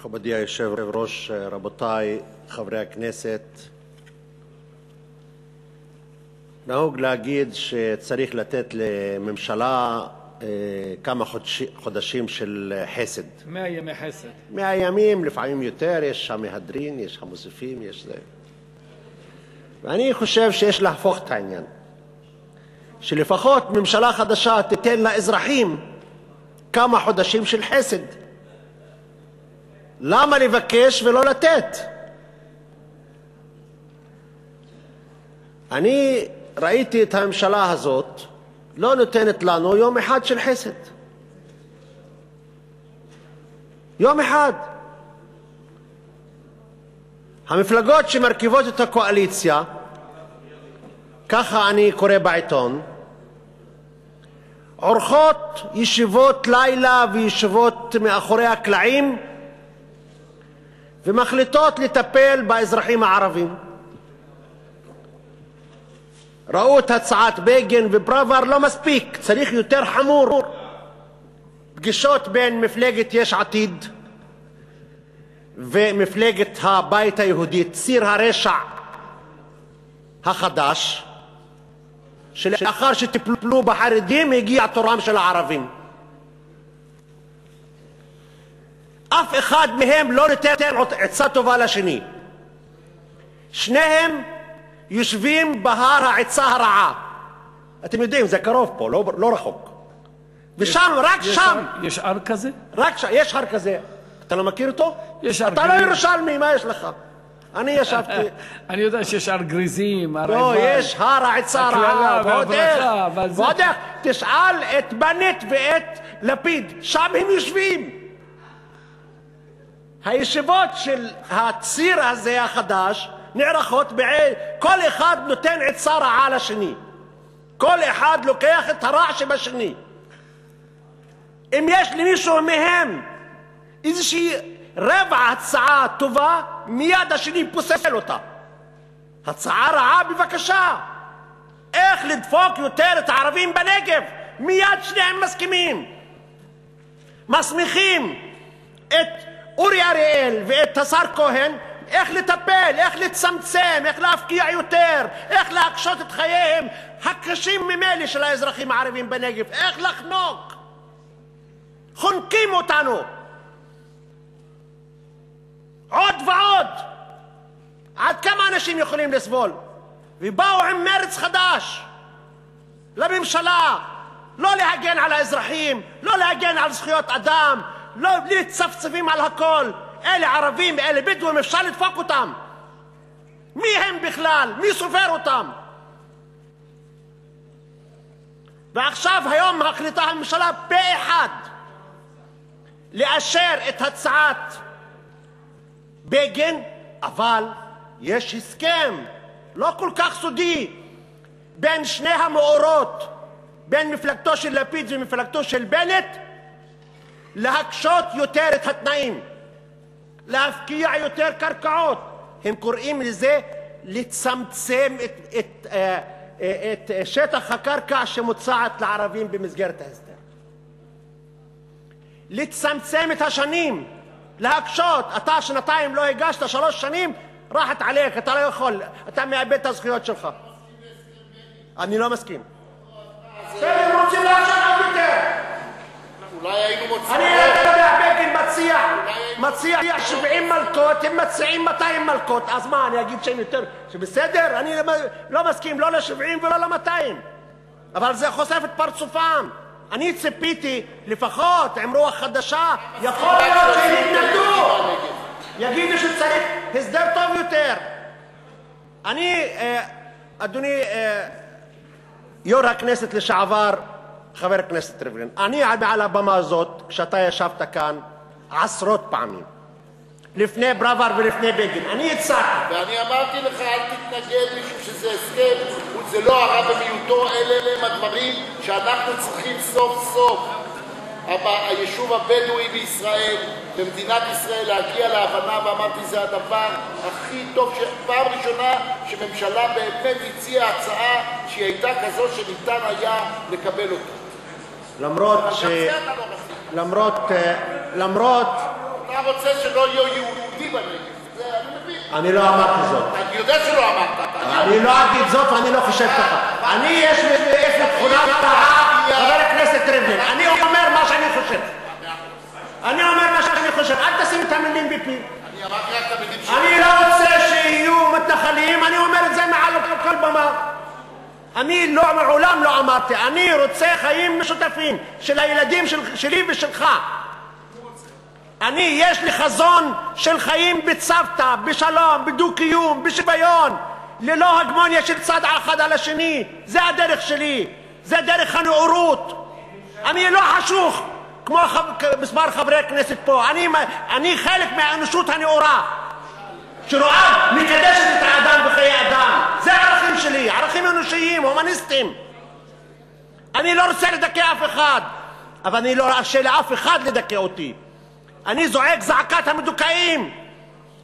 מכובדי היושב-ראש, רבותי חברי הכנסת, נהוג להגיד שצריך לתת לממשלה כמה חודשים של חסד. 100 ימי חסד. 100 ימים, לפעמים יותר, יש המהדרין, יש המוסיפים, יש זה. ואני חושב שיש להפוך את העניין. שלפחות ממשלה חדשה תיתן לאזרחים כמה חודשים של חסד. למה לבקש ולא לתת? אני ראיתי את הממשלה הזאת לא נותנת לנו יום אחד של חסד. יום אחד. המפלגות שמרכיבות את הקואליציה, ככה אני קורא בעיתון, עורכות ישיבות לילה וישיבות מאחורי הקלעים ומחליטות לטפל באזרחים הערבים. ראו את הצעת בגין ופראוור, לא מספיק, צריך יותר חמור. פגישות בין מפלגת יש עתיד ומפלגת הבית היהודי, ציר הרשע החדש, שלאחר שטיפלו בחרדים הגיע תורם של הערבים. אף אחד מהם לא נותן עצה טובה לשני. שניהם יושבים בהר העצה הרעה. אתם יודעים, זה קרוב פה, לא רחוק. ושם, רק שם. יש הר כזה? רק שם, יש הר כזה. אתה לא מכיר אותו? יש הר אתה לא ירושלמי, מה יש לך? אני ישבתי. אני יודע שיש הר גריזים, הר לא, יש הר העצה הרעה. ועוד איך, תשאל את בנט ואת לפיד, שם הם יושבים. הישיבות של הציר הזה החדש נערכות כל אחד נותן עצה רעה לשני. כל אחד לוקח את הרע שבשני. אם יש למישהו מהם איזושהי רבע הצעה טובה, מיד השני פוסל אותה. הצעה רעה, בבקשה. איך לדפוק יותר את הערבים בנגב? מיד שניהם מסכימים. מסמיכים את אורי אריאל ואת השר כהן איך לטפל, איך לצמצם, איך להפקיע יותר, איך להקשות את חייהם הקשים ממילא של האזרחים הערבים בנגב, איך לחנוק. חונקים אותנו. עוד ועוד. עד כמה אנשים יכולים לסבול? ובאו עם מרץ חדש לממשלה, לא להגן על האזרחים, לא להגן על זכויות אדם, לא לצפצפים על הכל. אלה ערבים, אלה בדואים, אפשר לדפוק אותם. מי הם בכלל? מי סופר אותם? ועכשיו היום מחליטה הממשלה פה אחד לאשר את הצעת בגין, אבל יש הסכם לא כל כך סודי בין שני המאורות, בין מפלגתו של לפיד ומפלגתו של בנט, להקשות יותר את התנאים, להפקיע יותר קרקעות. הם קוראים לזה לצמצם את שטח הקרקע שמוצעת לערבים במסגרת ההסדר. לצמצם את השנים, להקשות. אתה שנתיים לא הגשת, 3 שנים, רחת עליך, אתה לא יכול, אתה מאבד את הזכויות שלך. אני לא מסכים. הם רוצים להקשות עוד יותר. אולי היינו מוצאים... אני יודע, בגין מציע 70 מלקות, הם מציעים 200 מלקות, אז מה, אני אגיד שהם יותר, שבסדר? אני לא מסכים, לא ל-70 ולא ל-200, אבל זה חושף את פרצופם. אני ציפיתי, לפחות עם רוח חדשה, יכול להיות שהם יתנגדו, יגידו שצריך הסדר טוב יותר. אדוני יו"ר הכנסת לשעבר, חבר הכנסת ריבלין, אני מעל הבמה הזאת, כשאתה ישבת כאן עשרות פעמים, לפני פראוור ולפני בגין, אני הצעתי. ואני אמרתי לך, אל תתנגד משום שזה הסכם, זה לא הרע במיעוטו, אלה הם הדברים שאנחנו צריכים סוף סוף, היישוב הבדואי בישראל, במדינת ישראל, להגיע להבנה, ואמרתי, זה הדבר הכי טוב, פעם ראשונה שממשלה באמת הציעה הצעה שהיא הייתה כזו שניתן היה לקבל אותה. למרות רוצה שלא יהיו יהודים בנגב. זה אני מבין. אני לא אמרתי זאת. אני יודע שלא אמרת. אני לא אגיד זאת ואני לא חושב ככה. יש לי תכונה רעה, חבר הכנסת ריבלין. אני אומר מה שאני חושב. אני אומר מה שאני חושב. אל תשים את המילים בפי. אני אמרתי רק את המילים שלי. אני לא רוצה שיהיו מתנחלים, אני אומר את זה מעל כל במה. אני מעולם לא אמרתי, אני רוצה חיים משותפים של הילדים שלי ושלך. יש לי חזון של חיים בצוותא, בשלום, בדו-קיום, בשוויון, ללא הגמוניה של צד אחד על השני. זה הדרך שלי, זה דרך הנאורות. אני לא חשוך כמו מספר חברי הכנסת פה. אני חלק מהאנושות הנאורה שרואה, מקדשת את האדם בחיי אדם. זה הערכים שלי, ערכים אנושיים, הומניסטיים. אני לא רוצה לדכא אף אחד, אבל אני לא ארשה לאף אחד לדכא אותי. אני זועק זעקת המדוכאים,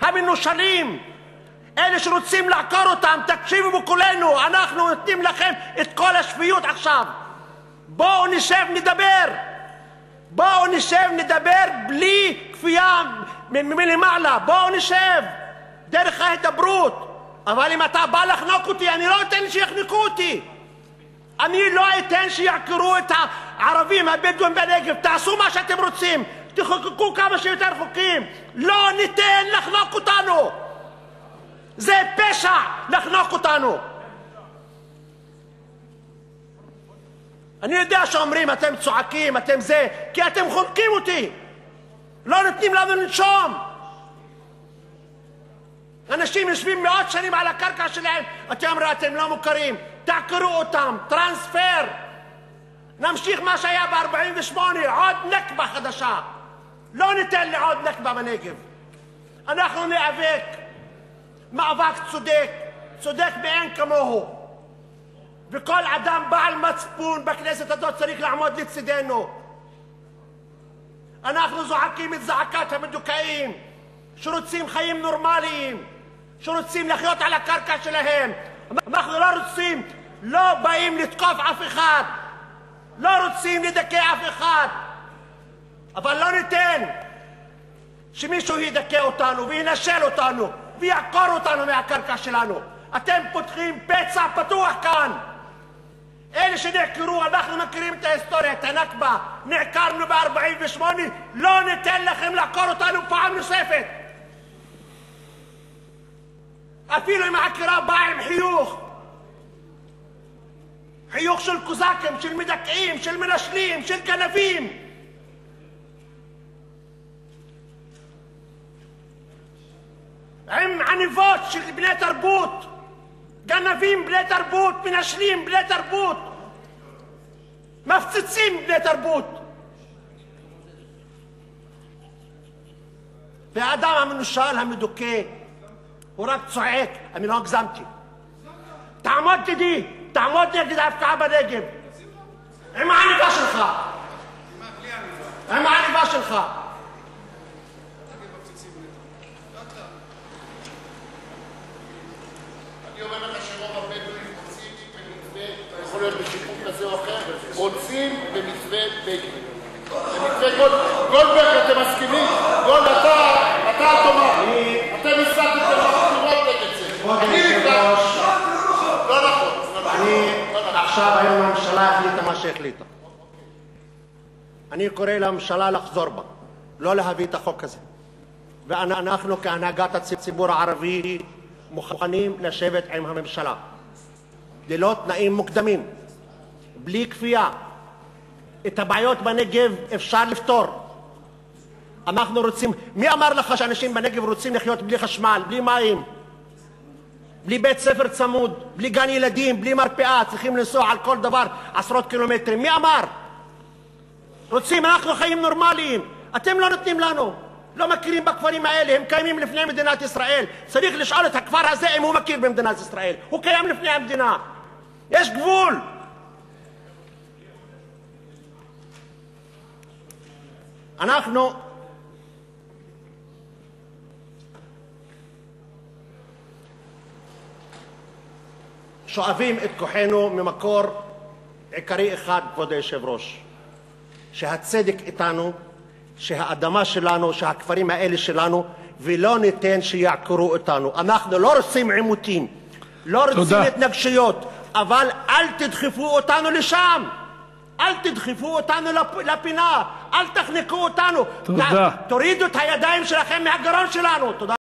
המנושלים, אלה שרוצים לעקור אותם. תקשיבו בקולנו, אנחנו נותנים לכם את כל השפיות עכשיו. בואו נשב נדבר. בואו נשב נדבר בלי כפייה מלמעלה. בואו נשב דרך ההידברות. אבל אם אתה בא לחנוק אותי, אני לא אתן שיחנקו אותי. אני לא אתן שיעקרו את הערבים הבדואים בנגב. תעשו מה שאתם רוצים, תחוקקו כמה שיותר חוקים. לא ניתן לחנוק אותנו. זה פשע לחנוק אותנו. אני יודע שאומרים אתם צועקים, אתם זה, כי אתם חונקים אותי. לא נותנים לנו לנשום. אנשים יושבים מאות שנים על הקרקע שלהם, אתם לא מוכרים, תעקרו אותם, טרנספר. נמשיך מה שהיה ב-48, עוד נכבה חדשה. לא ניתן לעוד נכבה בנגב. אנחנו נאבק מאבק צודק, צודק מאין כמוהו. וכל אדם בעל מצפון בכנסת הזאת צריך לעמוד לצדנו. אנחנו זועקים את זעקת המדוכאים שרוצים חיים נורמליים, שרוצים לחיות על הקרקע שלהם. אנחנו לא באים לתקוף אף אחד, לא רוצים לדכא אף אחד, אבל לא ניתן שמישהו ידכא אותנו וינשל אותנו ויעקור אותנו מהקרקע שלנו. אתם פותחים פצע פתוח כאן. אלה שנעקרו, אנחנו מכירים את ההיסטוריה, את הנכבה, נעקרנו ב-48, לא ניתן לכם לעקור אותנו פעם נוספת. אפילו אם העקירה באה עם חיוך של קוזקים, של מדכאים, של מנשלים, של גנבים. עם עניבות של בני תרבות, גנבים בני תרבות, מנשלים בני תרבות, מפציצים בני תרבות. והאדם המנושל המדוכא הוא רק צועק. אני לא הגזמתי. תעמוד לדי, תעמוד נגד ההפקעה בנגב עם העניבה שלך, עם העניבה שלך. אני אומר לך שרוב הבדואים רוצים במתווה, יכול להיות בשיפוט כזה או אחר, רוצים במתווה בגין. במתווה גולדברג אתם מסכימים? גולד, אתה תאמר. אתם הסתתם בבחירות נגד זה. אני נפגש. לא נכון. עכשיו היום הממשלה החליטה מה שהחליטה. אני קורא לממשלה לחזור בה, לא להביא את החוק הזה. ואנחנו כהנהגת הציבור הערבי מוכנים לשבת עם הממשלה ללא תנאים מוקדמים, בלי כפייה. את הבעיות בנגב אפשר לפתור. אנחנו רוצים, מי אמר לך שאנשים בנגב רוצים לחיות בלי חשמל, בלי מים, בלי בית ספר צמוד, בלי גן ילדים, בלי מרפאה, צריכים לנסוע על כל דבר עשרות קילומטרים? מי אמר? רוצים, אנחנו חיים נורמליים. אתם לא נותנים לנו, לא מכירים בכפרים האלה, הם קיימים לפני מדינת ישראל. צריך לשאול את הכפר הזה אם הוא מכיר במדינת ישראל. הוא קיים לפני המדינה. יש גבול. אנחנו שואבים את כוחנו ממקור עיקרי אחד, כבוד היושב-ראש, שהצדק איתנו שהאדמה שלנו, שהכפרים האלה שלנו, ולא ניתן שיעקרו אותנו. אנחנו לא רוצים עימותים, לא רוצים התנגשויות, אבל אל תדחפו אותנו לשם. אל תדחפו אותנו לפינה, אל תחנקו אותנו. תורידו את הידיים שלכם מהגרון שלנו. תודה.